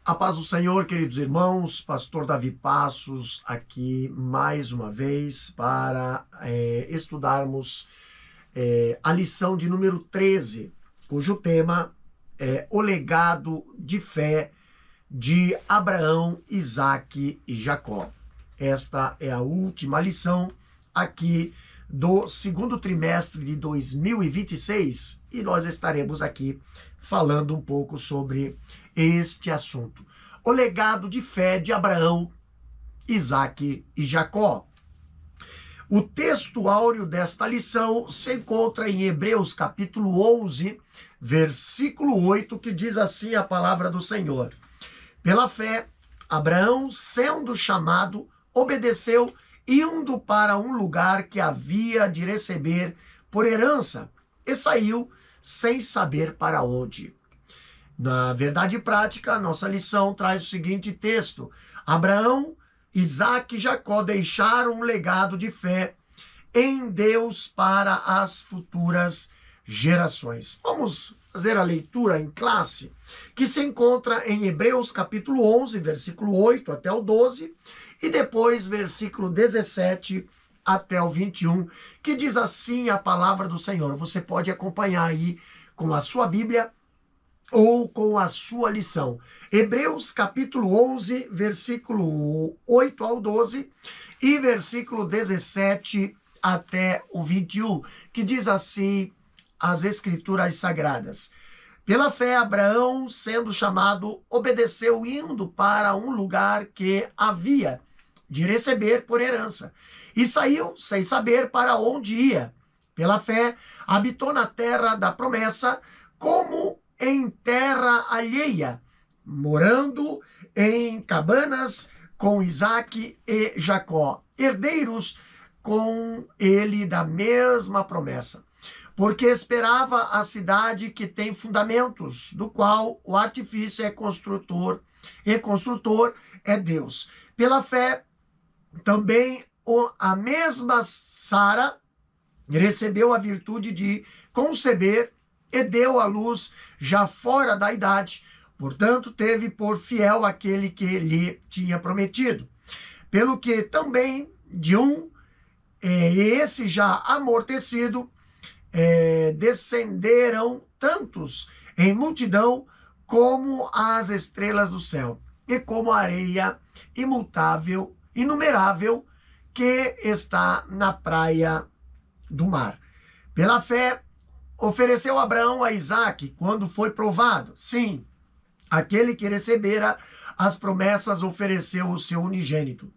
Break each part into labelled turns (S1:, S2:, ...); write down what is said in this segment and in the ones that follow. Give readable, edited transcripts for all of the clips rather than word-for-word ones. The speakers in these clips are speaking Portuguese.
S1: A paz do Senhor, queridos irmãos, pastor Davi Passos aqui mais uma vez para estudarmos a lição de número 13, cujo tema é o legado de fé de Abraão, Isaque e Jacó. Esta é a última lição aqui do segundo trimestre de 2026 e nós estaremos aqui falando um pouco sobre este assunto. O legado de fé de Abraão, Isaque e Jacó. O texto áureo desta lição se encontra em Hebreus capítulo 11, versículo 8, que diz assim a palavra do Senhor. Pela fé, Abraão, sendo chamado, obedeceu, indo para um lugar que havia de receber por herança, e saiu sem saber para onde. Na verdade prática, a nossa lição traz o seguinte texto: Abraão, Isaque e Jacó deixaram um legado de fé em Deus para as futuras gerações. Vamos fazer a leitura em classe, que se encontra em Hebreus capítulo 11, versículo 8 até o 12, e depois versículo 17 até o 21, que diz assim a palavra do Senhor. Você pode acompanhar aí com a sua Bíblia ou com a sua lição. Hebreus capítulo 11, versículo 8 ao 12 e versículo 17 até o 21, que diz assim as Escrituras Sagradas. Pela fé, Abraão, sendo chamado, obedeceu, indo para um lugar que havia de receber por herança, e saiu sem saber para onde ia. Pela fé, habitou na terra da promessa, como em terra alheia, morando em cabanas com Isaque e Jacó, herdeiros com ele da mesma promessa, porque esperava a cidade que tem fundamentos, do qual o artifício é construtor, e construtor é Deus. Pela fé, também a mesma Sara recebeu a virtude de conceber e deu à luz já fora da idade, portanto teve por fiel aquele que lhe tinha prometido. Pelo que também de esse já amortecido, descenderam tantos em multidão como as estrelas do céu, e como a areia imutável, inumerável, que está na praia do mar. Pela fé, ofereceu Abraão a Isaque quando foi provado. Sim, aquele que recebera as promessas ofereceu o seu unigênito.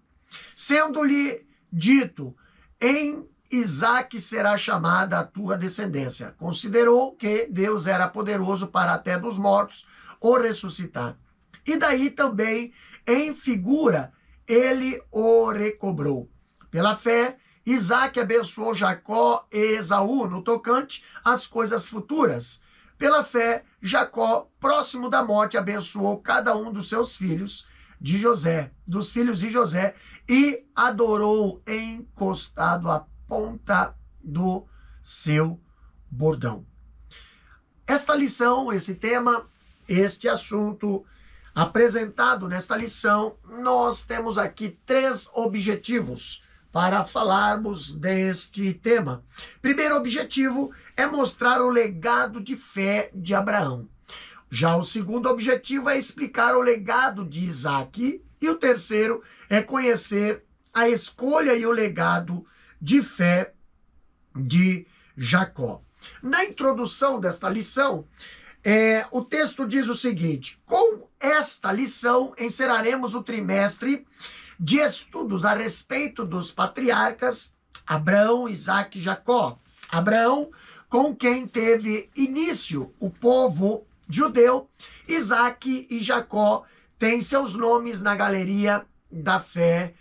S1: Sendo-lhe dito, em Isaque será chamada a tua descendência. Considerou que Deus era poderoso para até dos mortos o ressuscitar. E daí também, em figura, ele o recobrou. Pela fé, Isaque abençoou Jacó e Esaú no tocante às coisas futuras. Pela fé, Jacó, próximo da morte, abençoou cada um dos seus filhos de José, dos filhos de José, e adorou encostado à ponta do seu bordão. Esta lição, esse tema, este assunto apresentado nesta lição, nós temos aqui 3 objetivos para falarmos deste tema. Primeiro objetivo é mostrar o legado de fé de Abraão. Já o segundo objetivo é explicar o legado de Isaque. E o terceiro é conhecer a escolha e o legado de fé de Jacó. Na introdução desta lição, o texto diz o seguinte: com esta lição encerraremos o trimestre de estudos a respeito dos patriarcas Abraão, Isaque e Jacó. Abraão, com quem teve início o povo judeu. Isaque e Jacó têm seus nomes na galeria da fé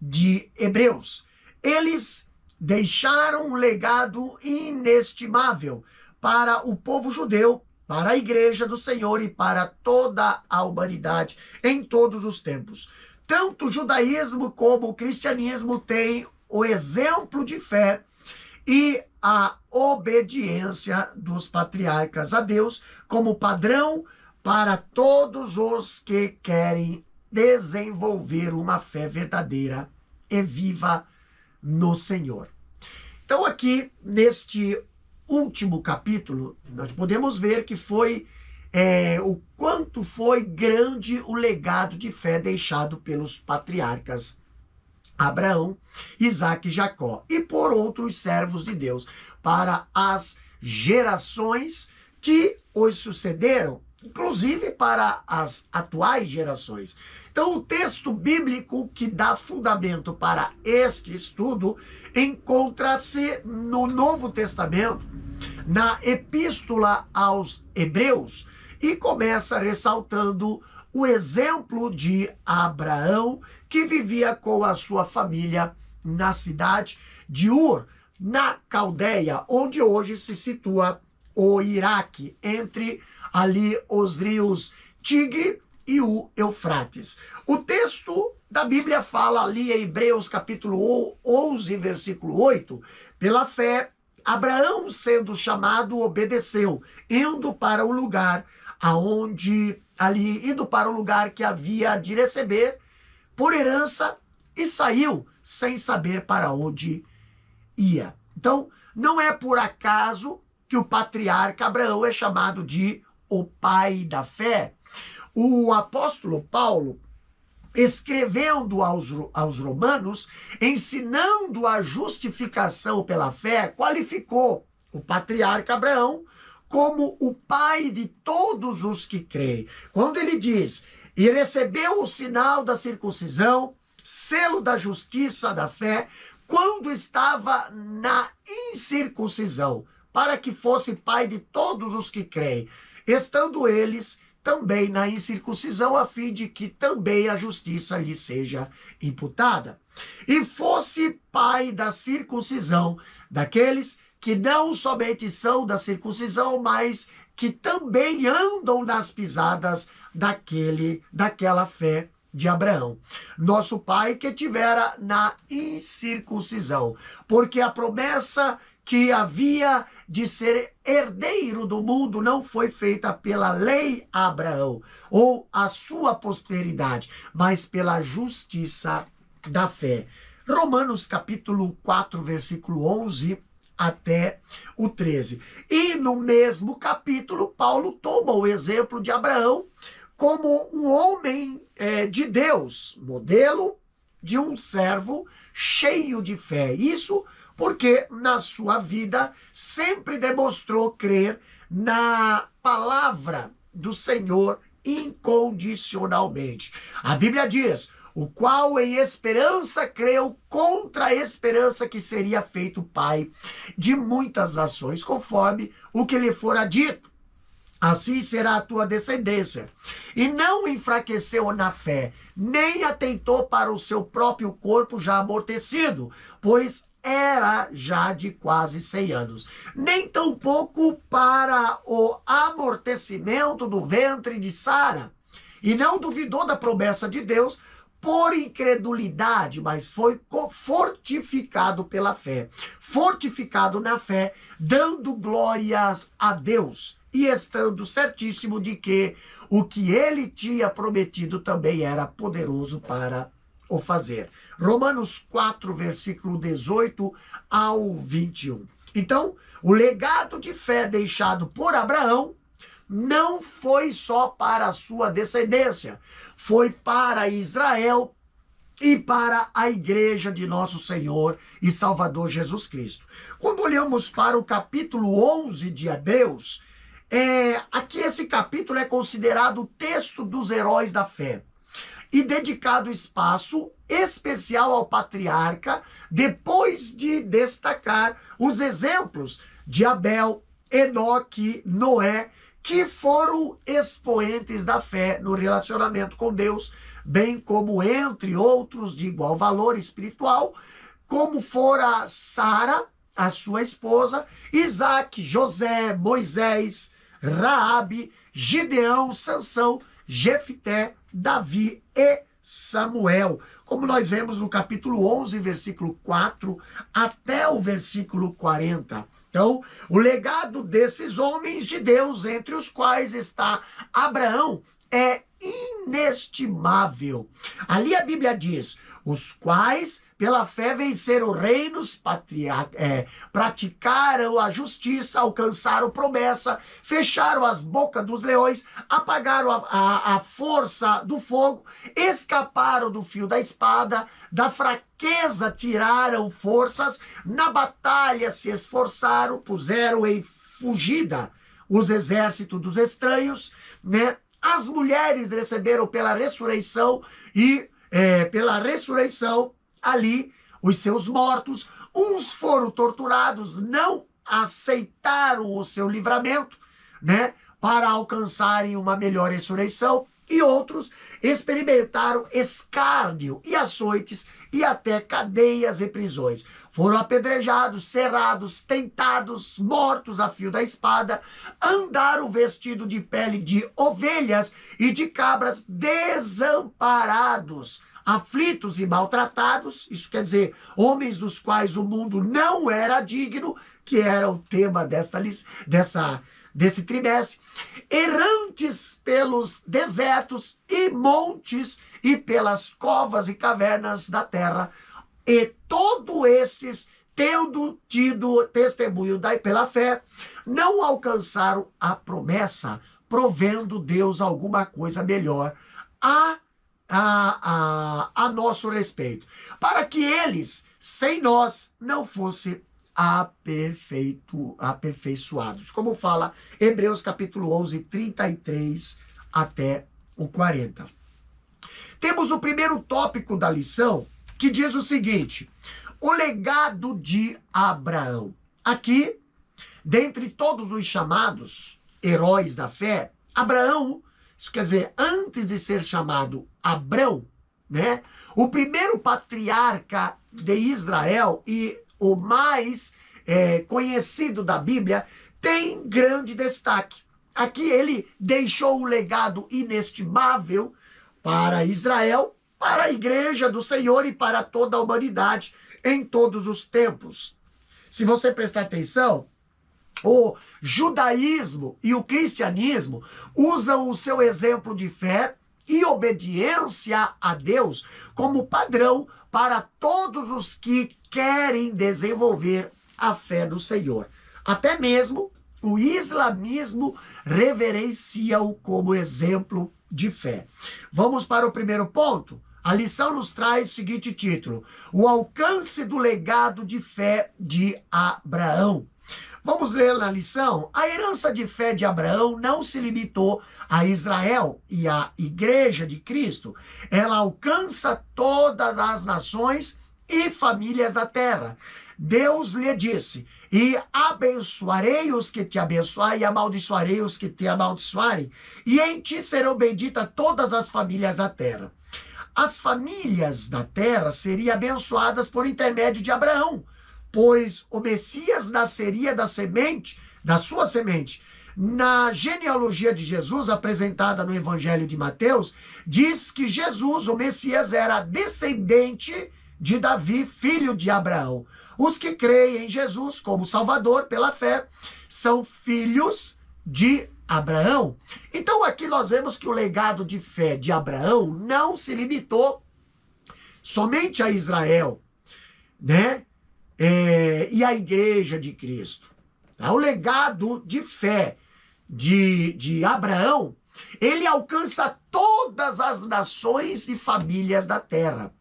S1: de Hebreus. Eles deixaram um legado inestimável para o povo judeu, para a igreja do Senhor e para toda a humanidade em todos os tempos. Tanto o judaísmo como o cristianismo têm o exemplo de fé e a obediência dos patriarcas a Deus como padrão para todos os que querem desenvolver uma fé verdadeira e viva no Senhor. Então aqui, neste último capítulo, nós podemos ver que foi o quanto foi grande o legado de fé deixado pelos patriarcas Abraão, Isaque e Jacó, e por outros servos de Deus, para as gerações que os sucederam, inclusive para as atuais gerações. Então, o texto bíblico que dá fundamento para este estudo encontra-se no Novo Testamento, na Epístola aos Hebreus, e começa ressaltando o exemplo de Abraão, que vivia com a sua família na cidade de Ur, na Caldeia, onde hoje se situa o Iraque, entre ali os rios Tigre e o Eufrates. O texto da Bíblia fala ali em Hebreus capítulo 11, versículo 8, pela fé, Abraão, sendo chamado, obedeceu, indo para o lugar que havia de receber por herança, e saiu sem saber para onde ia. Então, não é por acaso que o patriarca Abraão é chamado de o pai da fé. O apóstolo Paulo, escrevendo aos romanos, ensinando a justificação pela fé, qualificou o patriarca Abraão como o pai de todos os que creem. Quando ele diz, e recebeu o sinal da circuncisão, selo da justiça da fé, quando estava na incircuncisão, para que fosse pai de todos os que creem, estando eles também na incircuncisão, a fim de que também a justiça lhe seja imputada. E fosse pai da circuncisão, daqueles que não somente são da circuncisão, mas que também andam nas pisadas daquela fé de Abraão, nosso pai que tivera na incircuncisão, porque a promessa que havia de ser herdeiro do mundo não foi feita pela lei a Abraão ou a sua posteridade, mas pela justiça da fé. Romanos capítulo 4, versículo 11 até o 13. E no mesmo capítulo, Paulo toma o exemplo de Abraão como um homem de Deus, modelo de um servo cheio de fé. Isso porque na sua vida sempre demonstrou crer na palavra do Senhor incondicionalmente. A Bíblia diz, o qual em esperança creu contra a esperança que seria feito pai de muitas nações, conforme o que lhe fora dito. Assim será a tua descendência. E não enfraqueceu na fé, nem atentou para o seu próprio corpo já amortecido, pois era já de quase 100 anos. Nem tampouco para o amortecimento do ventre de Sara. E não duvidou da promessa de Deus por incredulidade, mas foi fortificado pela fé. Fortificado na fé, dando glórias a Deus. E estando certíssimo de que o que ele tinha prometido também era poderoso para o fazer. Romanos 4, versículo 18 ao 21. Então, o legado de fé deixado por Abraão não foi só para a sua descendência, foi para Israel e para a igreja de nosso Senhor e Salvador Jesus Cristo. Quando olhamos para o capítulo 11 de Hebreus, aqui esse capítulo é considerado o texto dos heróis da fé e dedicado espaço especial ao patriarca, depois de destacar os exemplos de Abel, Enoque, Noé, que foram expoentes da fé no relacionamento com Deus, bem como, entre outros, de igual valor espiritual, como fora Sara, a sua esposa, Isaque, José, Moisés, Raabe, Gideão, Sansão, Jefité, Davi e Samuel. Como nós vemos no capítulo 11, versículo 4 até o versículo 40. Então, o legado desses homens de Deus, entre os quais está Abraão, é inestimável. Ali a Bíblia diz: os quais pela fé venceram reinos, praticaram a justiça, alcançaram promessa, fecharam as bocas dos leões, apagaram a força do fogo, escaparam do fio da espada, da fraqueza tiraram forças, na batalha se esforçaram, puseram em fugida os exércitos dos estranhos, né? As mulheres receberam pela ressurreição ali os seus mortos. Uns foram torturados, não aceitaram o seu livramento, né, para alcançarem uma melhor ressurreição. E outros experimentaram escárnio e açoites e até cadeias e prisões. Foram apedrejados, cerrados, tentados, mortos a fio da espada, andaram vestidos de pele de ovelhas e de cabras, desamparados, aflitos e maltratados. Isso quer dizer, homens dos quais o mundo não era digno, que era o tema desse trimestre, errantes pelos desertos e montes e pelas covas e cavernas da terra, e todos estes, tendo tido testemunho pela fé, não alcançaram a promessa, provendo Deus alguma coisa melhor a nosso respeito, para que eles, sem nós, não fossem aperfeiçoados, como fala Hebreus capítulo 11, 33 até o 40. Temos o primeiro tópico da lição, que diz o seguinte: o legado de Abraão. Aqui, dentre todos os chamados heróis da fé, Abraão, isso quer dizer, antes de ser chamado Abrão, né, o primeiro patriarca de Israel e o mais conhecido da Bíblia, tem grande destaque. Aqui ele deixou um legado inestimável para Israel, para a igreja do Senhor e para toda a humanidade em todos os tempos. Se você prestar atenção, o judaísmo e o cristianismo usam o seu exemplo de fé e obediência a Deus como padrão para todos os que querem desenvolver a fé do Senhor. Até mesmo o islamismo reverencia-o como exemplo de fé. Vamos para o primeiro ponto. A lição nos traz o seguinte título: o alcance do legado de fé de Abraão. Vamos ler na lição. A herança de fé de Abraão não se limitou a Israel e à Igreja de Cristo. Ela alcança todas as nações e famílias da terra. Deus lhe disse: e abençoarei os que te abençoarem, e amaldiçoarei os que te amaldiçoarem, e em ti serão benditas todas as famílias da terra. As famílias da terra seriam abençoadas por intermédio de Abraão, pois o Messias nasceria da sua semente. Na genealogia de Jesus, apresentada no Evangelho de Mateus, diz que Jesus, o Messias, era descendente de Davi, filho de Abraão. Os que creem em Jesus como Salvador pela fé são filhos de Abraão. Então aqui nós vemos que o legado de fé de Abraão não se limitou somente a Israel, né? E a Igreja de Cristo. O legado de fé de Abraão, ele alcança todas as nações e famílias da terra.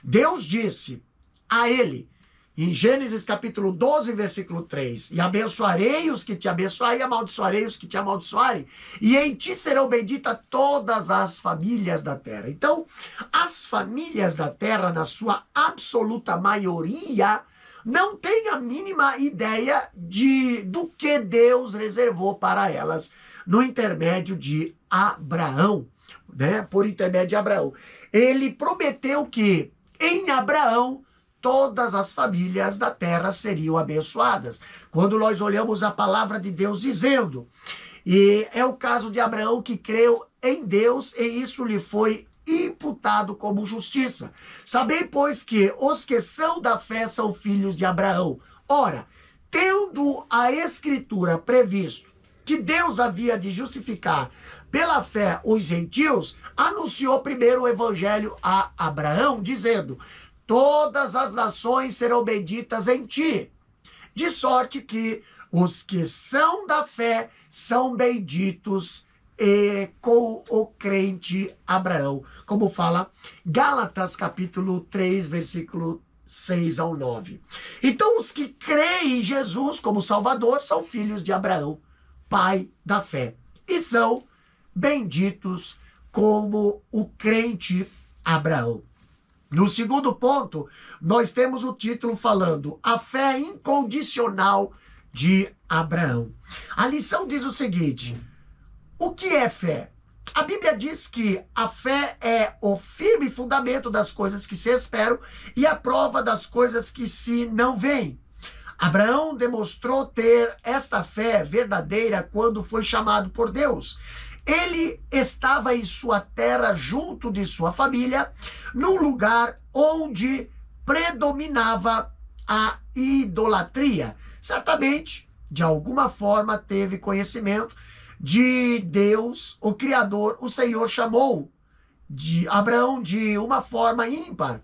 S1: Deus disse a ele, em Gênesis capítulo 12, versículo 3, e abençoarei os que te abençoarem, e amaldiçoarei os que te amaldiçoarem, e em ti serão benditas todas as famílias da terra. Então, as famílias da terra, na sua absoluta maioria, não têm a mínima ideia do que Deus reservou para elas no intermédio de Abraão, né? Por intermédio de Abraão. Ele prometeu que em Abraão todas as famílias da terra seriam abençoadas. Quando nós olhamos a palavra de Deus dizendo, e é o caso de Abraão que creu em Deus e isso lhe foi imputado como justiça. Sabei, pois, que os que são da fé são filhos de Abraão. Ora, tendo a Escritura previsto que Deus havia de justificar pela fé os gentios, anunciou primeiro o evangelho a Abraão, dizendo: todas as nações serão benditas em ti, de sorte que os que são da fé são benditos com o crente Abraão, como fala Gálatas capítulo 3, versículo 6 ao 9. Então, os que creem em Jesus como Salvador são filhos de Abraão, pai da fé, e são benditos como o crente Abraão. No segundo ponto, nós temos o título falando a fé incondicional de Abraão. A lição diz o seguinte: o que é fé? A Bíblia diz que a fé é o firme fundamento das coisas que se esperam e a prova das coisas que se não veem. Abraão demonstrou ter esta fé verdadeira quando foi chamado por Deus. Ele estava em sua terra, junto de sua família, num lugar onde predominava a idolatria. Certamente, de alguma forma, teve conhecimento de Deus, o Criador. O Senhor chamou de Abraão de uma forma ímpar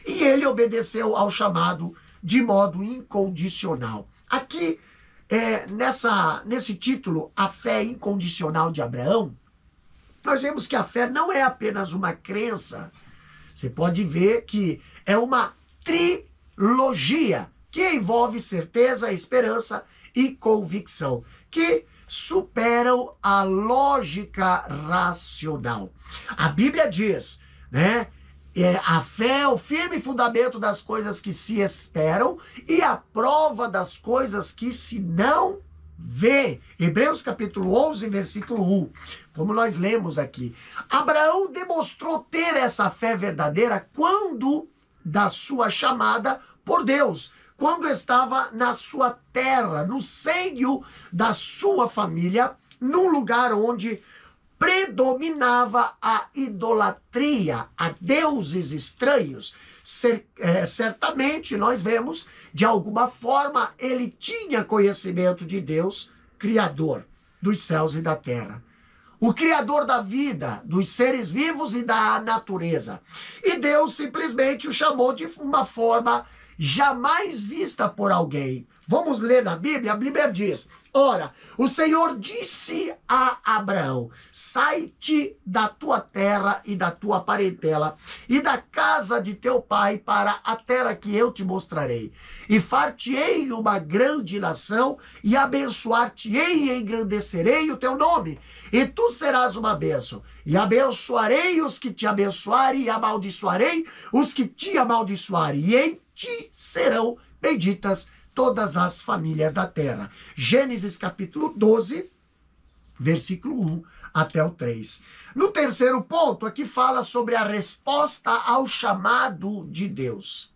S1: e ele obedeceu ao chamado de modo incondicional. Aqui, nesse título, a fé incondicional de Abraão, nós vemos que a fé não é apenas uma crença. Você pode ver que é uma trilogia que envolve certeza, esperança e convicção, que superam a lógica racional. A Bíblia diz, né? A fé é o firme fundamento das coisas que se esperam e a prova das coisas que se não vê. Hebreus capítulo 11, versículo 1. Como nós lemos aqui. Abraão demonstrou ter essa fé verdadeira quando da sua chamada por Deus. Quando estava na sua terra, no seio da sua família, num lugar onde predominava a idolatria a deuses estranhos. Certamente nós vemos, de alguma forma, ele tinha conhecimento de Deus, Criador dos céus e da terra. O Criador da vida, dos seres vivos e da natureza. E Deus simplesmente o chamou de uma forma jamais vista por alguém. Vamos ler na Bíblia? A Bíblia diz: ora, o Senhor disse a Abraão: sai-te da tua terra e da tua parentela e da casa de teu pai para a terra que eu te mostrarei. E far-te-ei uma grande nação e abençoar-te-ei e engrandecerei o teu nome. E tu serás uma bênção. E abençoarei os que te abençoarem e amaldiçoarei os que te amaldiçoarem. E em ti serão benditas todas as famílias da terra. Gênesis capítulo 12, versículo 1 até o 3. No terceiro ponto, aqui fala sobre a resposta ao chamado de Deus.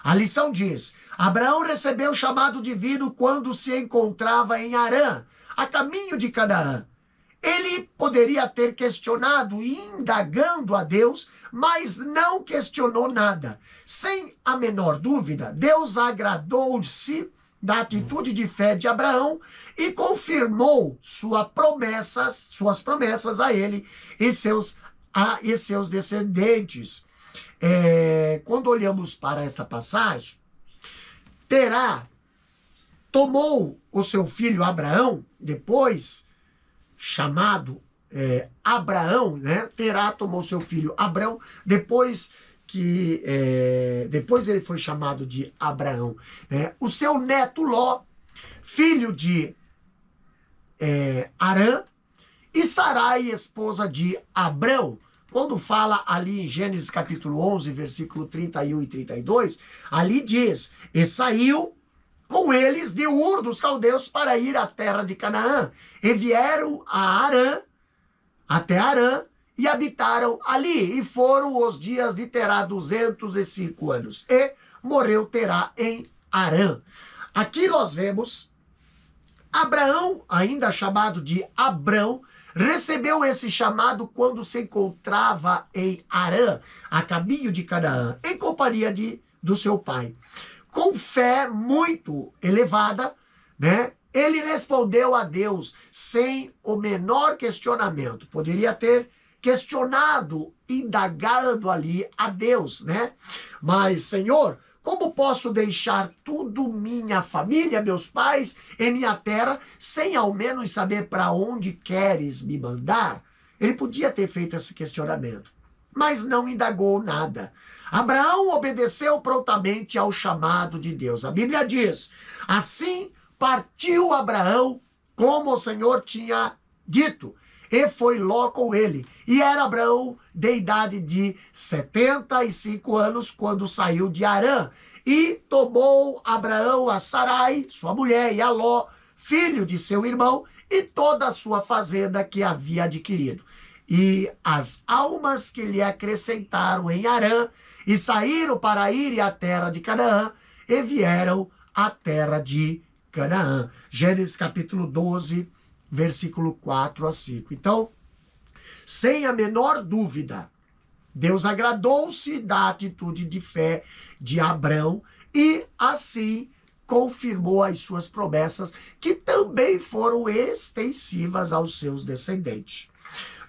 S1: A lição diz: Abraão recebeu o chamado divino quando se encontrava em Harã, a caminho de Canaã. Ele poderia ter questionado, indagando a Deus, mas não questionou nada. Sem a menor dúvida, Deus agradou-se da atitude de fé de Abraão e confirmou suas promessas a ele e seus descendentes. Quando olhamos para esta passagem, Terá tomou o seu filho Abraão, depois chamado Abraão, né? Terá tomou seu filho Abraão, depois ele foi chamado de Abraão, né? O seu neto Ló, filho de Harã, e Sarai, esposa de Abrão. Quando fala ali em Gênesis capítulo 11, versículo 31 e 32, ali diz: e saiu com eles de Ur dos caldeus para ir à terra de Canaã. E vieram a Harã, até Harã, e habitaram ali. E foram os dias de Terá 205 anos. E morreu Terá em Harã. Aqui nós vemos Abraão, ainda chamado de Abrão, recebeu esse chamado quando se encontrava em Harã, a caminho de Canaã, em companhia do seu pai. com fé muito elevada, né? Ele respondeu a Deus sem o menor questionamento. Poderia ter questionado, indagado ali a Deus, né? Mas, Senhor, como posso deixar tudo, minha família, meus pais e minha terra, sem ao menos saber para onde queres me mandar? Ele podia ter feito esse questionamento, mas não indagou nada. Abraão obedeceu prontamente ao chamado de Deus. A Bíblia diz: assim partiu Abraão, como o Senhor tinha dito, e foi Ló com ele. E era Abraão de idade de 75 anos quando saiu de Harã. E tomou Abraão a Sarai, sua mulher, e a Ló, filho de seu irmão, e toda a sua fazenda que havia adquirido. E as almas que lhe acrescentaram em Harã, e saíram para ir à terra de Canaã, e vieram à terra de Canaã. Gênesis capítulo 12, versículo 4 a 5. Então, sem a menor dúvida, Deus agradou-se da atitude de fé de Abrão e assim confirmou as suas promessas, que também foram extensivas aos seus descendentes.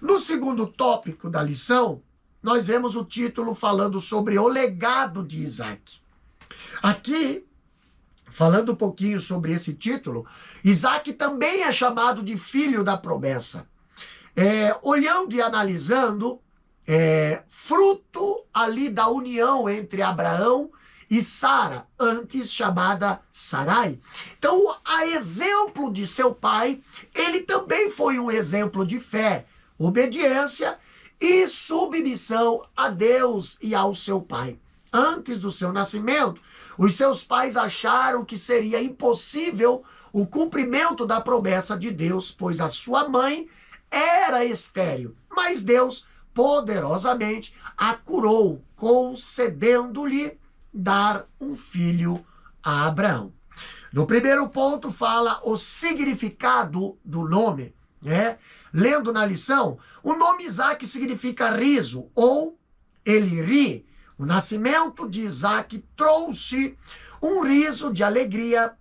S1: No segundo tópico da lição, nós vemos o título falando sobre o legado de Isaac. Aqui, falando um pouquinho sobre esse título, Isaac também é chamado de filho da promessa. Olhando e analisando, fruto ali da união entre Abraão e Sara, antes chamada Sarai. Então, a exemplo de seu pai, ele também foi um exemplo de fé, obediência e submissão a Deus e ao seu pai. Antes do seu nascimento, os seus pais acharam que seria impossível o cumprimento da promessa de Deus, pois a sua mãe era estéril. Mas Deus poderosamente a curou, concedendo-lhe dar um filho a Abraão. No primeiro ponto fala o significado do nome, né? Lendo na lição, o nome Isaac significa riso, ou ele ri. O nascimento de Isaac trouxe um riso de alegria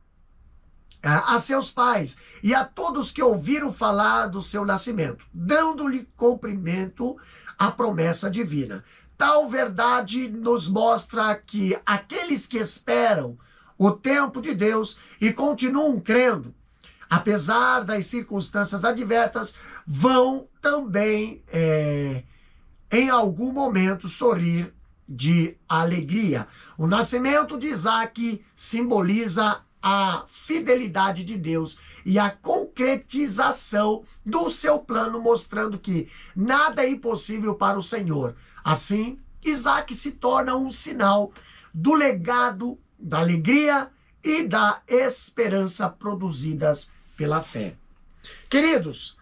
S1: a seus pais e a todos que ouviram falar do seu nascimento, dando-lhe cumprimento à promessa divina. Tal verdade nos mostra que aqueles que esperam o tempo de Deus e continuam crendo, apesar das circunstâncias adversas, vão também, em algum momento, sorrir de alegria. O nascimento de Isaac simboliza a fidelidade de Deus e a concretização do seu plano, mostrando que nada é impossível para o Senhor. Assim, Isaac se torna um sinal do legado, da alegria e da esperança produzidas pela fé. Queridos,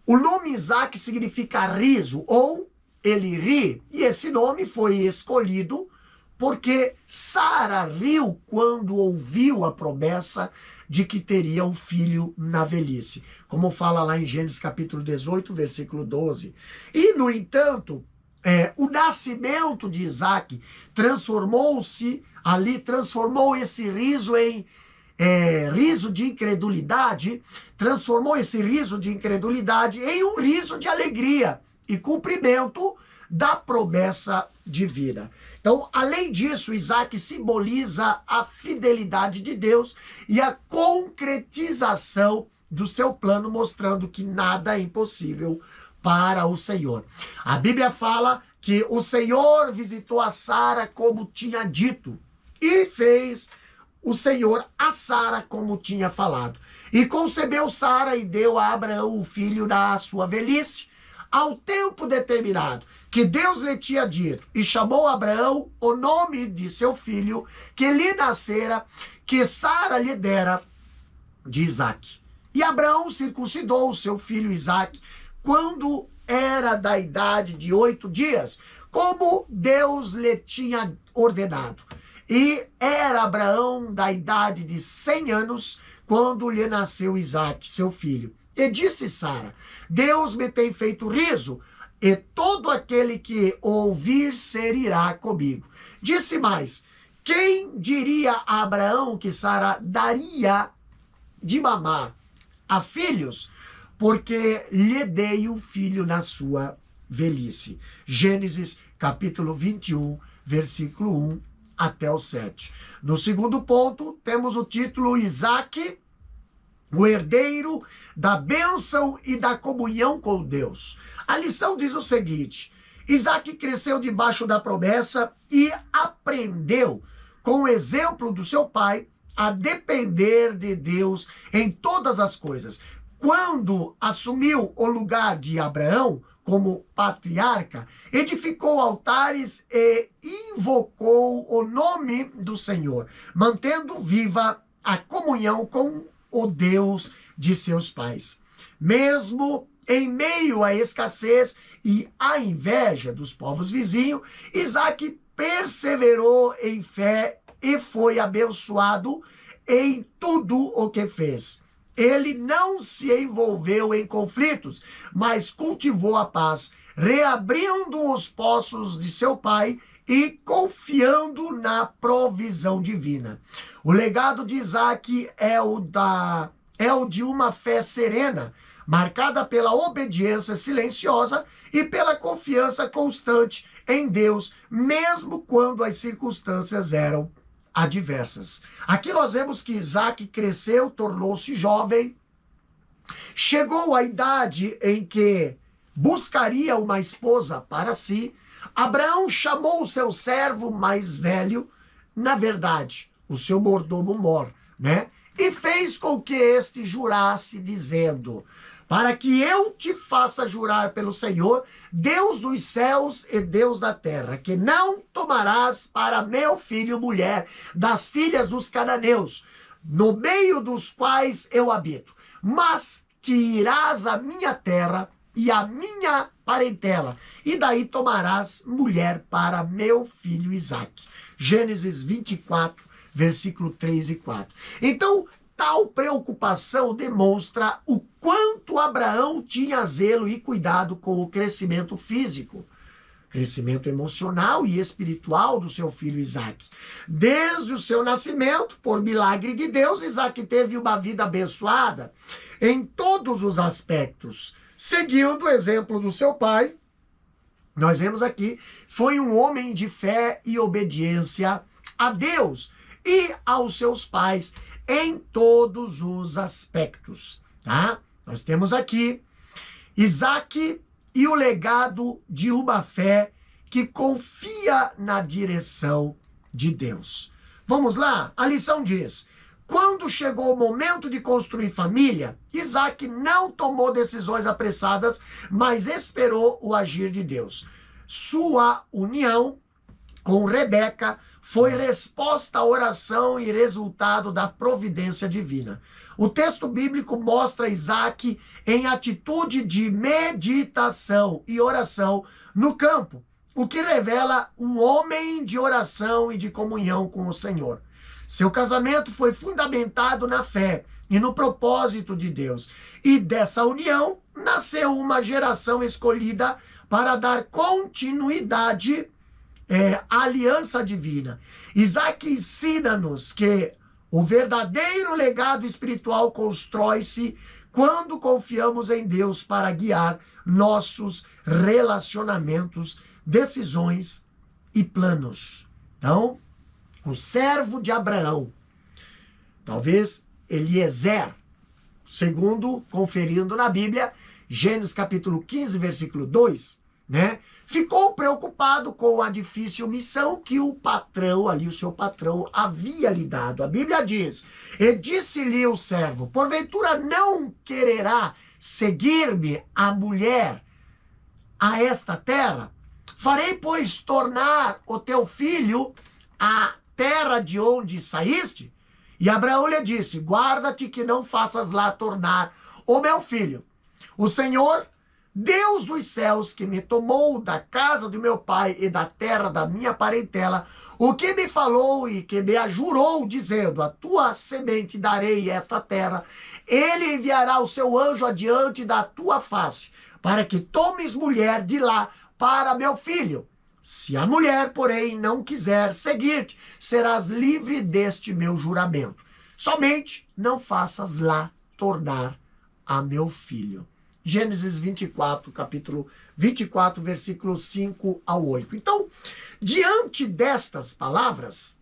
S1: o nome Isaac significa riso, ou ele ri, e esse nome foi escolhido porque Sara riu quando ouviu a promessa de que teria um filho na velhice, como fala lá em Gênesis capítulo 18, versículo 12. E, no entanto, o nascimento de Isaac transformou esse riso em riso de incredulidade, transformou esse riso de incredulidade em um riso de alegria e cumprimento da promessa divina. Então, além disso, Isaac simboliza a fidelidade de Deus e a concretização do seu plano, mostrando que nada é impossível para o Senhor. A Bíblia fala que o Senhor visitou a Sara como tinha dito e fez o Senhor a Sara como tinha falado. E concebeu Sara e deu a Abraão o filho na sua velhice, ao tempo determinado que Deus lhe tinha dito, e chamou Abraão o nome de seu filho que lhe nascera, que Sara lhe dera, de Isaque. E Abraão circuncidou o seu filho Isaque quando era da idade de 8 dias, como Deus lhe tinha ordenado. E era Abraão da idade de 100 anos quando lhe nasceu Isaque, seu filho. E disse Sara: Deus me tem feito riso, e todo aquele que ouvir se rirá comigo. Disse mais: Quem diria a Abraão que Sara daria de mamar a filhos, porque lhe dei um filho na sua velhice. Gênesis capítulo 21, versículo 1 até o 7. No segundo ponto, temos o título Isaque, o herdeiro da bênção e da comunhão com Deus. A lição diz o seguinte: Isaque cresceu debaixo da promessa e aprendeu, com o exemplo do seu pai, a depender de Deus em todas as coisas. Quando assumiu o lugar de Abraão como patriarca, edificou altares e invocou o nome do Senhor, mantendo viva a comunhão com o Deus de seus pais. Mesmo em meio à escassez e à inveja dos povos vizinhos, Isaque perseverou em fé e foi abençoado em tudo o que fez. Ele não se envolveu em conflitos, mas cultivou a paz, reabrindo os poços de seu pai e confiando na provisão divina. O legado de Isaque é o de uma fé serena, marcada pela obediência silenciosa e pela confiança constante em Deus, mesmo quando as circunstâncias eram adversas. Aqui nós vemos que Isaque cresceu, tornou-se jovem, chegou à idade em que buscaria uma esposa para si. Abraão chamou o seu servo mais velho, na verdade, o seu mordomo Mor, né? E fez com que este jurasse, dizendo: para que eu te faça jurar pelo Senhor, Deus dos céus e Deus da terra, que não tomarás para meu filho mulher das filhas dos cananeus, no meio dos quais eu habito, mas que irás à minha terra e à minha parentela, e daí tomarás mulher para meu filho Isaque. Gênesis 24, versículo 3 e 4. Então, tal preocupação demonstra o quanto Abraão tinha zelo e cuidado com o crescimento físico, crescimento emocional e espiritual do seu filho Isaque. Desde o seu nascimento, por milagre de Deus, Isaque teve uma vida abençoada em todos os aspectos. Seguindo o exemplo do seu pai, nós vemos aqui, foi um homem de fé e obediência a Deus e aos seus pais em todos os aspectos, tá? Nós temos aqui Isaque e o legado de uma fé que confia na direção de Deus. Vamos lá? A lição diz: quando chegou o momento de construir família, Isaque não tomou decisões apressadas, mas esperou o agir de Deus. Sua união com Rebeca foi resposta à oração e resultado da providência divina. O texto bíblico mostra Isaque em atitude de meditação e oração no campo, o que revela um homem de oração e de comunhão com o Senhor. Seu casamento foi fundamentado na fé e no propósito de Deus. E dessa união nasceu uma geração escolhida para dar continuidade à aliança divina. Isaque ensina-nos que o verdadeiro legado espiritual constrói-se quando confiamos em Deus para guiar nossos relacionamentos, decisões e planos. Então, o servo de Abraão, talvez Eliezer, segundo conferindo na Bíblia, Gênesis capítulo 15, versículo 2, né? Ficou preocupado com a difícil missão que o patrão, ali o seu patrão, havia lhe dado. A Bíblia diz: e disse-lhe o servo: porventura não quererá seguir-me a mulher a esta terra? Farei, pois, tornar o teu filho a terra de onde saíste? E Abraão lhe disse: guarda-te que não faças lá tornar o meu filho. O Senhor, Deus dos céus, que me tomou da casa do meu pai e da terra da minha parentela, o que me falou e que me jurou, dizendo: a tua semente darei esta terra, ele enviará o seu anjo adiante da tua face, para que tomes mulher de lá para meu filho. Se a mulher, porém, não quiser seguir-te, serás livre deste meu juramento. Somente não faças lá tornar a meu filho. Gênesis 24, capítulo 24, versículos 5 ao 8. Então, diante destas palavras,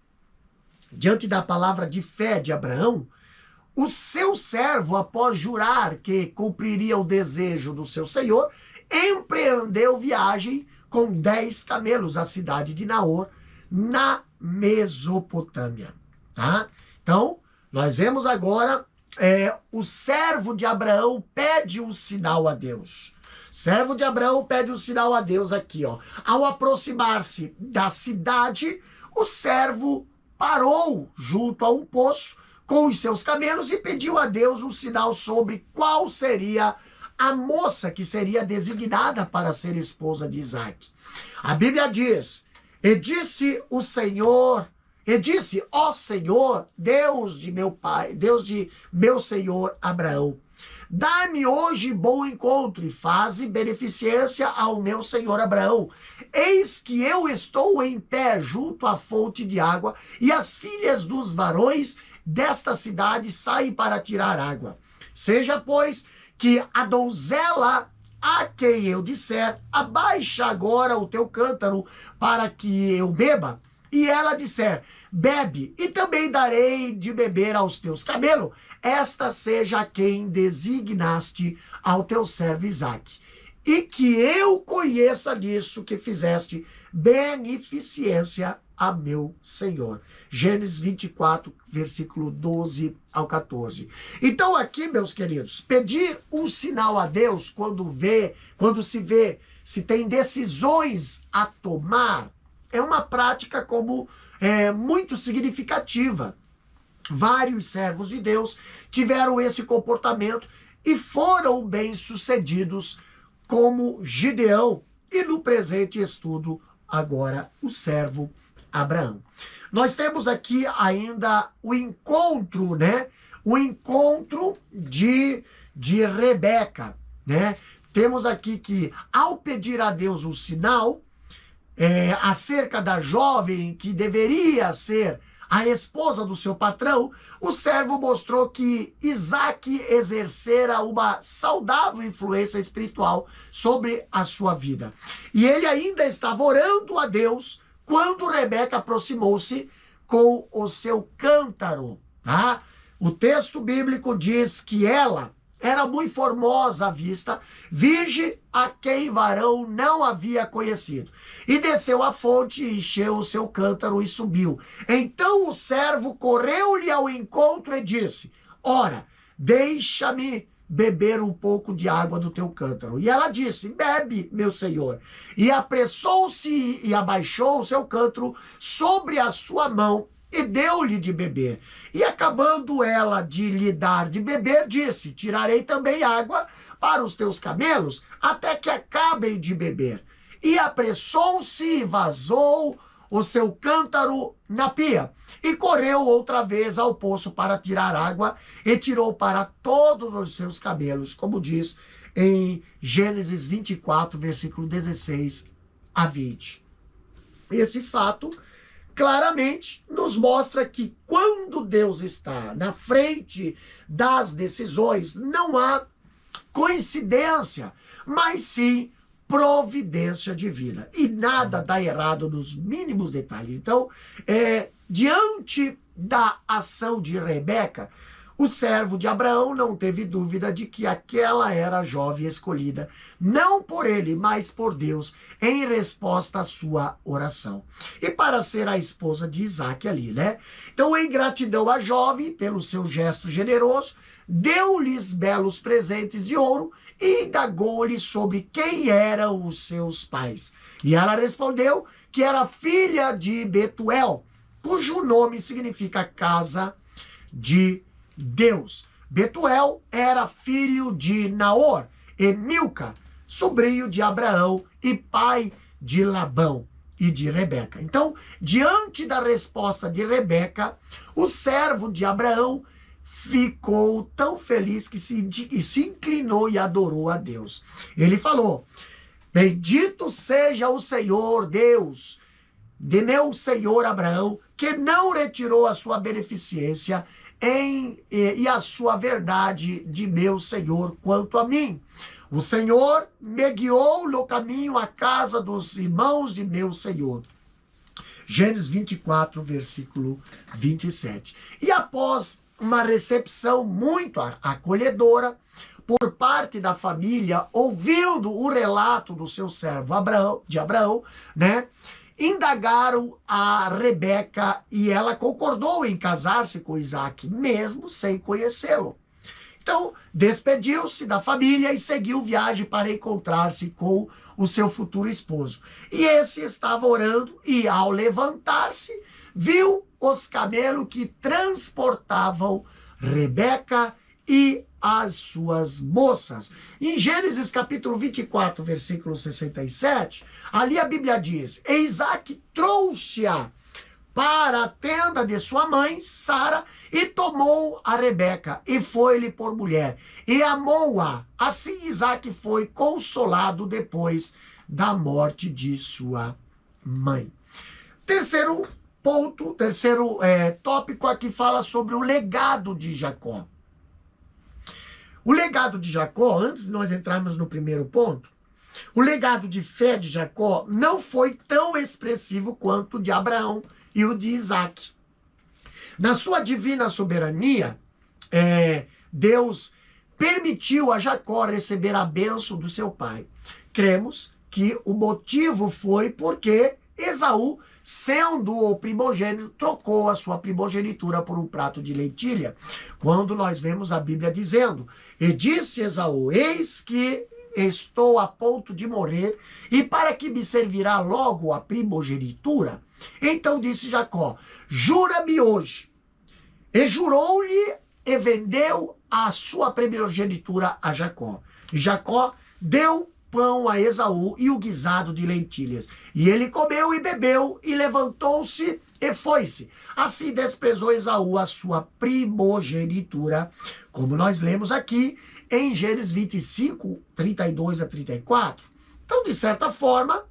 S1: diante da palavra de fé de Abraão, o seu servo, após jurar que cumpriria o desejo do seu senhor, empreendeu viagem com 10 camelos à cidade de Naor, na Mesopotâmia. Tá? Então, nós vemos agora o servo de Abraão pede um sinal a Deus. Servo de Abraão pede um sinal a Deus aqui, ó. Ao aproximar-se da cidade, o servo parou junto a um poço com os seus camelos e pediu a Deus um sinal sobre qual seria a moça que seria designada para ser esposa de Isaque. A Bíblia diz: e disse o Senhor, e disse, ó Senhor, Deus de meu pai, Deus de meu senhor Abraão, dá-me hoje bom encontro e faze beneficência ao meu senhor Abraão. Eis que eu estou em pé junto à fonte de água, e as filhas dos varões desta cidade saem para tirar água. Seja, pois, que a donzela a quem eu disser, abaixa agora o teu cântaro para que eu beba, e ela disser, bebe, e também darei de beber aos teus camelos, esta seja quem designaste ao teu servo Isaque, e que eu conheça disso que fizeste beneficência a meu Senhor. Gênesis 24, versículo 12 ao 14. Então aqui, meus queridos, pedir um sinal a Deus quando se tem decisões a tomar, é uma prática muito significativa. Vários servos de Deus tiveram esse comportamento e foram bem-sucedidos, como Gideão e no presente estudo agora o servo Abraão. Nós temos aqui ainda o encontro, né? O encontro de Rebeca, né? Temos aqui que, ao pedir a Deus um sinal acerca da jovem que deveria ser a esposa do seu patrão, o servo mostrou que Isaque exercera uma saudável influência espiritual sobre a sua vida. E ele ainda estava orando a Deus quando Rebeca aproximou-se com o seu cântaro. Tá? O texto bíblico diz que ela era muito formosa à vista, virgem a quem varão não havia conhecido. E desceu à fonte, encheu o seu cântaro e subiu. Então o servo correu-lhe ao encontro e disse, ora, deixa-me beber um pouco de água do teu cântaro. E ela disse, bebe, meu senhor. E apressou-se e abaixou o seu cântaro sobre a sua mão e deu-lhe de beber. E acabando ela de lhe dar de beber, disse, tirarei também água para os teus camelos, até que acabem de beber. E apressou-se e vazou o seu cântaro na pia, e correu outra vez ao poço para tirar água, e tirou para todos os seus camelos, como diz em Gênesis 24, versículo 16 a 20. Esse fato claramente nos mostra que quando Deus está na frente das decisões, não há coincidência, mas sim providência divina. E nada dá errado nos mínimos detalhes. Então, diante da ação de Rebeca, o servo de Abraão não teve dúvida de que aquela era a jovem escolhida, não por ele, mas por Deus, em resposta à sua oração. E para ser a esposa de Isaque ali, né? Então, em gratidão à jovem, pelo seu gesto generoso, deu-lhes belos presentes de ouro e indagou-lhe sobre quem eram os seus pais. E ela respondeu que era filha de Betuel, cujo nome significa casa de Deus. Betuel era filho de Naor e Milca, sobrinho de Abraão e pai de Labão e de Rebeca. Então, diante da resposta de Rebeca, o servo de Abraão ficou tão feliz que se inclinou e adorou a Deus. Ele falou, Bendito seja o Senhor Deus de meu senhor Abraão, que não retirou a sua beneficência e a sua verdade de meu senhor quanto a mim. O Senhor me guiou no caminho à casa dos irmãos de meu senhor. Gênesis 24, versículo 27. E após uma recepção muito acolhedora por parte da família, ouvindo o relato do seu servo Abraão, né? Indagaram a Rebeca e ela concordou em casar-se com Isaac, mesmo sem conhecê-lo. Então, despediu-se da família e seguiu viagem para encontrar-se com o seu futuro esposo. E esse estava orando e, ao levantar-se, viu os camelos que transportavam Rebeca e as suas moças. Em Gênesis capítulo 24, versículo 67, ali a Bíblia diz: e Isaac trouxe-a para a tenda de sua mãe, Sara, e tomou a Rebeca, e foi-lhe por mulher, e amou-a. Assim Isaac foi consolado depois da morte de sua mãe. Terceiro ponto, tópico aqui fala sobre o legado de Jacó. O legado de Jacó, antes de nós entrarmos no primeiro ponto, o legado de fé de Jacó não foi tão expressivo quanto o de Abraão e o de Isaac. Na sua divina soberania, Deus permitiu a Jacó receber a bênção do seu pai. Cremos que o motivo foi porque Esaú, sendo o primogênito, trocou a sua primogenitura por um prato de lentilha. Quando nós vemos a Bíblia dizendo: e disse Esaú, eis que estou a ponto de morrer, e para que me servirá logo a primogenitura? Então disse Jacó: jura-me hoje. E jurou-lhe e vendeu a sua primogenitura a Jacó. E Jacó deu pão a Esaú e o guisado de lentilhas. E ele comeu e bebeu, e levantou-se e foi-se. Assim desprezou Esaú a sua primogenitura, como nós lemos aqui em Gênesis 25, 32 a 34. Então, de certa forma,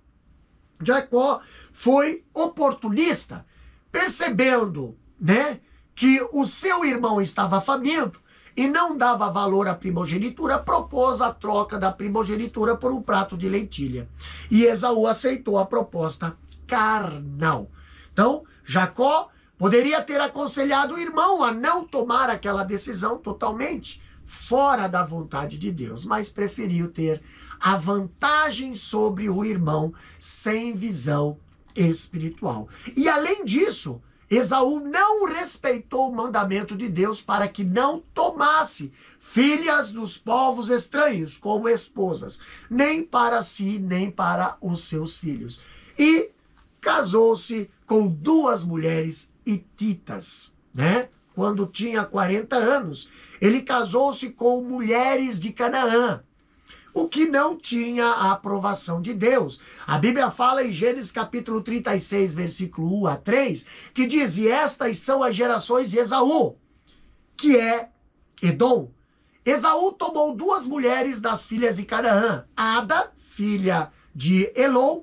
S1: Jacó foi oportunista, percebendo, né, que o seu irmão estava faminto e não dava valor à primogenitura, propôs a troca da primogenitura por um prato de lentilha. E Esaú aceitou a proposta carnal. Então, Jacó poderia ter aconselhado o irmão a não tomar aquela decisão totalmente fora da vontade de Deus, mas preferiu ter a vantagem sobre o irmão sem visão espiritual. E além disso, Esaú não respeitou o mandamento de Deus para que não tomasse filhas dos povos estranhos como esposas, nem para si, nem para os seus filhos. E casou-se com 2 mulheres hititas, né? Quando tinha 40 anos, ele casou-se com mulheres de Canaã, o que não tinha a aprovação de Deus. A Bíblia fala em Gênesis capítulo 36, versículo 1 a 3, que diz: e estas são as gerações de Esaú, que é Edom. Esaú tomou 2 mulheres das filhas de Canaã, Ada, filha de Elon,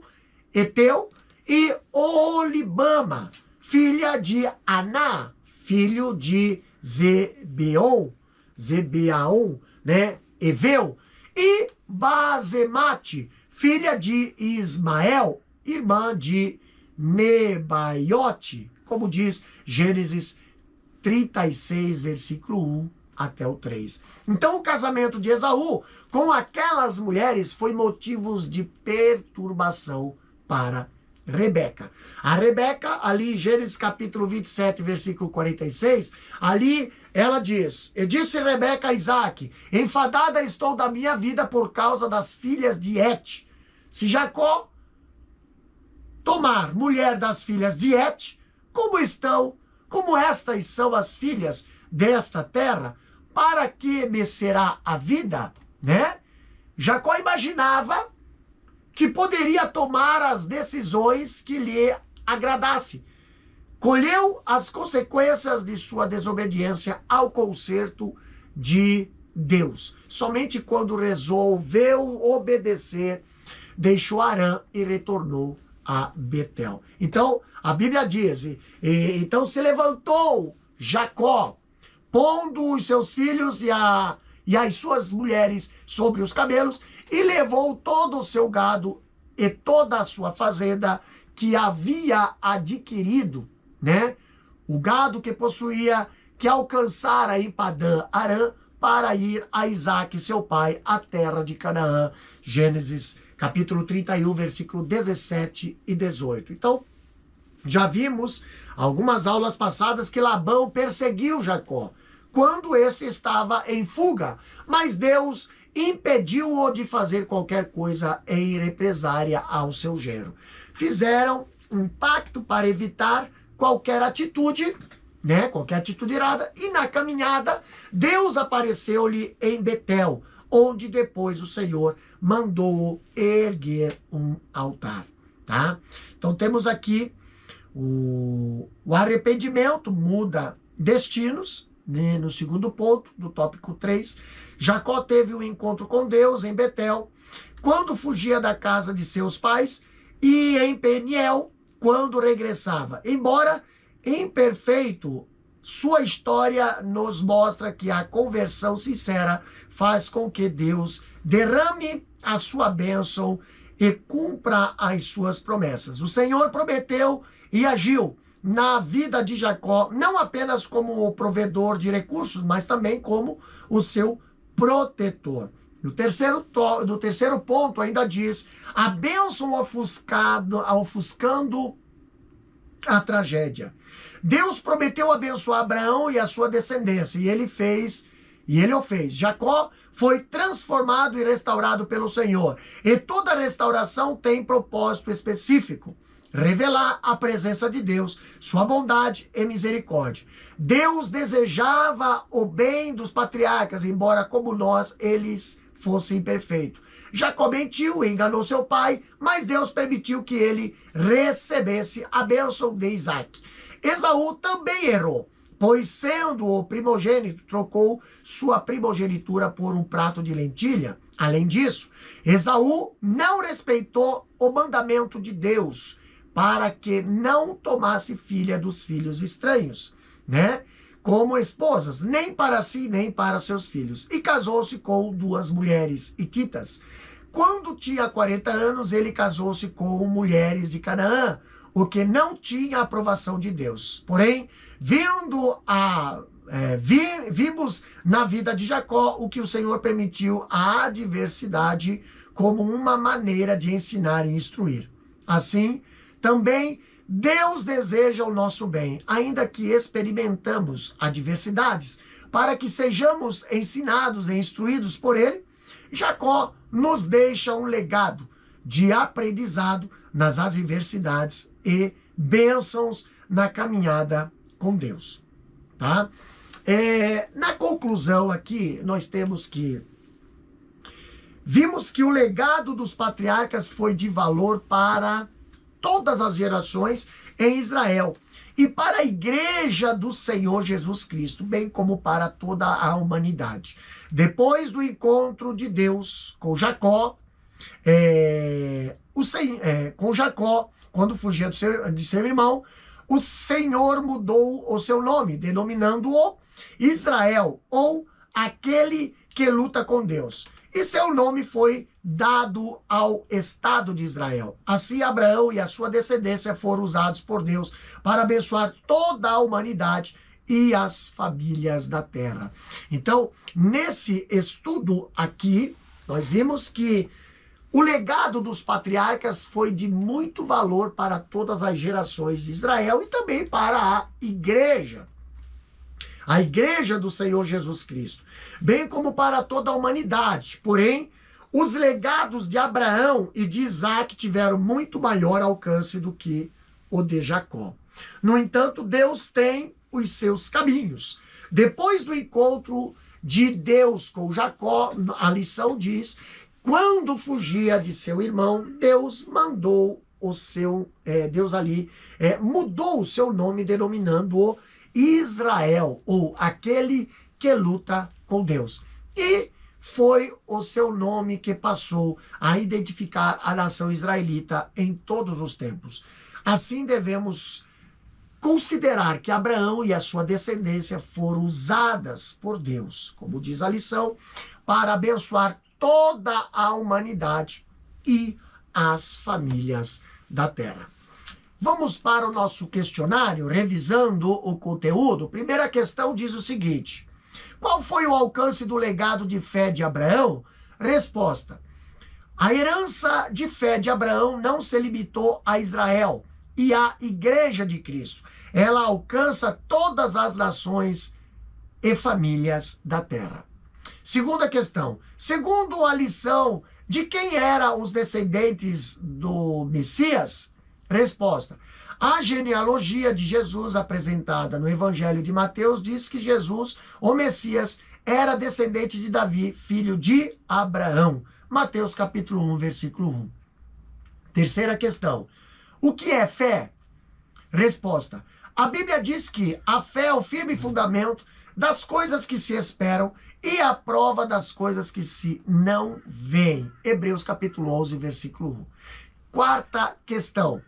S1: Eteu, e Olibama, filha de Aná, filho de Zebeaon, né, Eveu, e Bazemate, filha de Ismael, irmã de Nebaiote, como diz Gênesis 36, versículo 1 até o 3. Então o casamento de Esaú com aquelas mulheres foi motivo de perturbação para Rebeca. A Rebeca, ali em Gênesis capítulo 27, versículo 46, ali ela diz: e disse Rebeca a Isaac: enfadada estou da minha vida por causa das filhas de Et. Se Jacó tomar mulher das filhas de Et, como estas são as filhas desta terra, para que me será a vida, né? Jacó imaginava que poderia tomar as decisões que lhe agradasse. Colheu as consequências de sua desobediência ao conserto de Deus. Somente quando resolveu obedecer, deixou Harã e retornou a Betel. Então, a Bíblia diz, então se levantou Jacó, pondo os seus filhos e as suas mulheres sobre os camelos, e levou todo o seu gado e toda a sua fazenda que havia adquirido, né? O gado que possuía, que alcançara em Padã Arã, para ir a Isaque, seu pai, à terra de Canaã. Gênesis capítulo 31, versículo 17 e 18. Então, já vimos algumas aulas passadas que Labão perseguiu Jacó quando esse estava em fuga, mas Deus impediu-o de fazer qualquer coisa em represária ao seu genro. Fizeram um pacto para evitar qualquer atitude, né, qualquer atitude irada, e na caminhada Deus apareceu-lhe em Betel, onde depois o Senhor mandou erguer um altar, tá? Então temos aqui o arrependimento muda destinos, né? No segundo ponto do tópico 3, Jacó teve um encontro com Deus em Betel, quando fugia da casa de seus pais, e em Peniel, quando regressava. Embora imperfeito, sua história nos mostra que a conversão sincera faz com que Deus derrame a sua bênção e cumpra as suas promessas. O Senhor prometeu e agiu na vida de Jacó, não apenas como o provedor de recursos, mas também como o seu protetor. No terceiro ponto ainda diz, a bênção ofuscando a tragédia. Deus prometeu abençoar Abraão e a sua descendência, e ele o fez. Jacó foi transformado e restaurado pelo Senhor. E toda restauração tem propósito específico: revelar a presença de Deus, sua bondade e misericórdia. Deus desejava o bem dos patriarcas, embora como nós, eles fossem perfeitos. Jacó mentiu e enganou seu pai, mas Deus permitiu que ele recebesse a bênção de Isaque. Esaú também errou, pois sendo o primogênito, trocou sua primogenitura por um prato de lentilha. Além disso, Esaú não respeitou o mandamento de Deus para que não tomasse filha dos filhos estranhos, né? Como esposas, nem para si, nem para seus filhos. E casou-se com 2 mulheres hititas. Quando tinha 40 anos, ele casou-se com mulheres de Canaã, o que não tinha aprovação de Deus. Porém, vimos na vida de Jacó o que o Senhor permitiu, a adversidade como uma maneira de ensinar e instruir. Assim, também Deus deseja o nosso bem, ainda que experimentamos adversidades, para que sejamos ensinados e instruídos por Ele. Jacó nos deixa um legado de aprendizado nas adversidades e bênçãos na caminhada com Deus, tá? Na conclusão aqui, vimos que o legado dos patriarcas foi de valor para todas as gerações em Israel e para a igreja do Senhor Jesus Cristo, bem como para toda a humanidade. Depois do encontro de Deus com Jacó, quando fugia de seu irmão, o Senhor mudou o seu nome, denominando-o Israel, ou aquele que luta com Deus. E seu nome foi dado ao Estado de Israel. Assim, Abraão e a sua descendência foram usados por Deus para abençoar toda a humanidade e as famílias da terra. Então, nesse estudo aqui, nós vimos que o legado dos patriarcas foi de muito valor para todas as gerações de Israel e também para a igreja do Senhor Jesus Cristo, bem como para toda a humanidade. Porém, os legados de Abraão e de Isaque tiveram muito maior alcance do que o de Jacó. No entanto, Deus tem os seus caminhos. Depois do encontro de Deus com Jacó, a lição diz, quando fugia de seu irmão, Deus mandou mudou o seu nome, denominando-o Israel, ou aquele que luta com Deus. E foi o seu nome que passou a identificar a nação israelita em todos os tempos. Assim devemos considerar que Abraão e a sua descendência foram usadas por Deus, como diz a lição, para abençoar toda a humanidade e as famílias da terra. Vamos para o nosso questionário, revisando o conteúdo. Primeira questão diz o seguinte: qual foi o alcance do legado de fé de Abraão? Resposta: a herança de fé de Abraão não se limitou a Israel e à Igreja de Cristo. Ela alcança todas as nações e famílias da terra. Segunda questão: segundo a lição, de quem eram os descendentes do Messias? Resposta: a genealogia de Jesus apresentada no Evangelho de Mateus diz que Jesus, o Messias, era descendente de Davi, filho de Abraão. Mateus capítulo 1, versículo 1. Terceira questão: o que é fé? Resposta: a Bíblia diz que a fé é o firme fundamento das coisas que se esperam e a prova das coisas que se não veem. Hebreus capítulo 11, versículo 1. Quarta questão: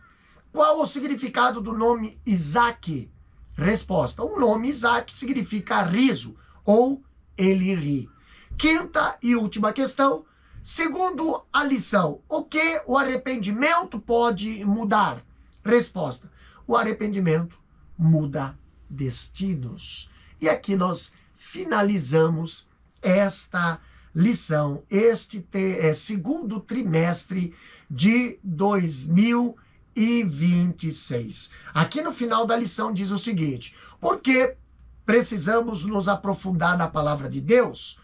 S1: qual o significado do nome Isaac? Resposta: o nome Isaac significa riso ou ele ri. Quinta e última questão: segundo a lição, o que o arrependimento pode mudar? Resposta: o arrependimento muda destinos. E aqui nós finalizamos esta lição, este segundo trimestre de 2026. Aqui no final da lição diz o seguinte: por que precisamos nos aprofundar na palavra de Deus?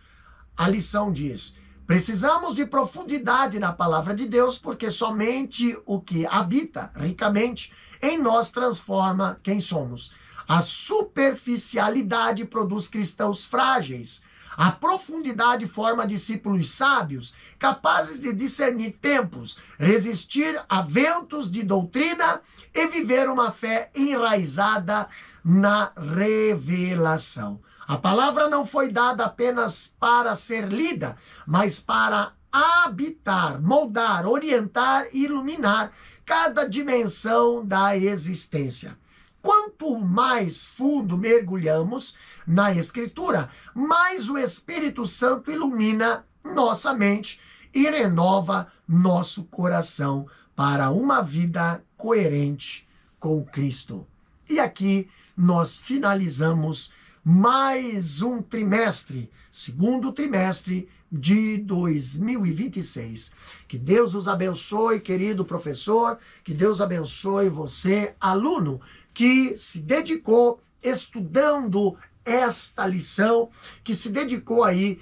S1: A lição diz: precisamos de profundidade na palavra de Deus, porque somente o que habita ricamente em nós transforma quem somos. A superficialidade produz cristãos frágeis. A profundidade forma discípulos sábios, capazes de discernir tempos, resistir a ventos de doutrina e viver uma fé enraizada na revelação. A palavra não foi dada apenas para ser lida, mas para habitar, moldar, orientar e iluminar cada dimensão da existência. Quanto mais fundo mergulhamos na Escritura, mais o Espírito Santo ilumina nossa mente e renova nosso coração para uma vida coerente com Cristo. E aqui nós finalizamos mais um trimestre, segundo trimestre de 2026. Que Deus os abençoe, querido professor, que Deus abençoe você, aluno, que se dedicou estudando esta lição, que se dedicou aí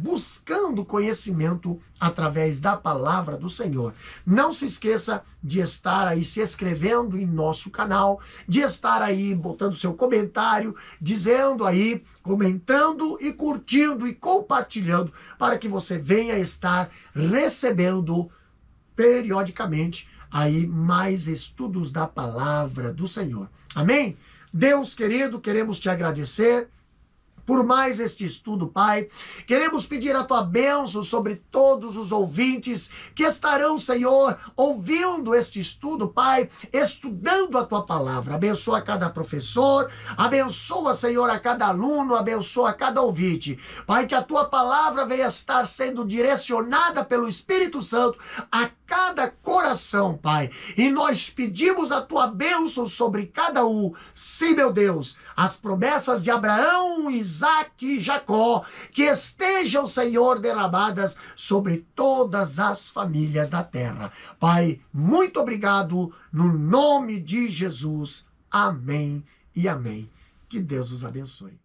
S1: buscando conhecimento através da palavra do Senhor. Não se esqueça de estar aí se inscrevendo em nosso canal, de estar aí botando seu comentário, dizendo aí, comentando e curtindo e compartilhando, para que você venha estar recebendo periodicamente aí mais estudos da palavra do Senhor. Amém? Deus querido, queremos te agradecer por mais este estudo, Pai. Queremos pedir a tua bênção sobre todos os ouvintes que estarão, Senhor, ouvindo este estudo, Pai, estudando a tua palavra. Abençoa cada professor, abençoa, Senhor, a cada aluno, abençoa a cada ouvinte. Pai, que a tua palavra venha estar sendo direcionada pelo Espírito Santo a cada coração, Pai. E nós pedimos a tua bênção sobre cada um. Sim, meu Deus, as promessas de Abraão, Isaac e Jacó, que estejam, Senhor, derramadas sobre todas as famílias da terra. Pai, muito obrigado, no nome de Jesus. Amém e amém. Que Deus os abençoe.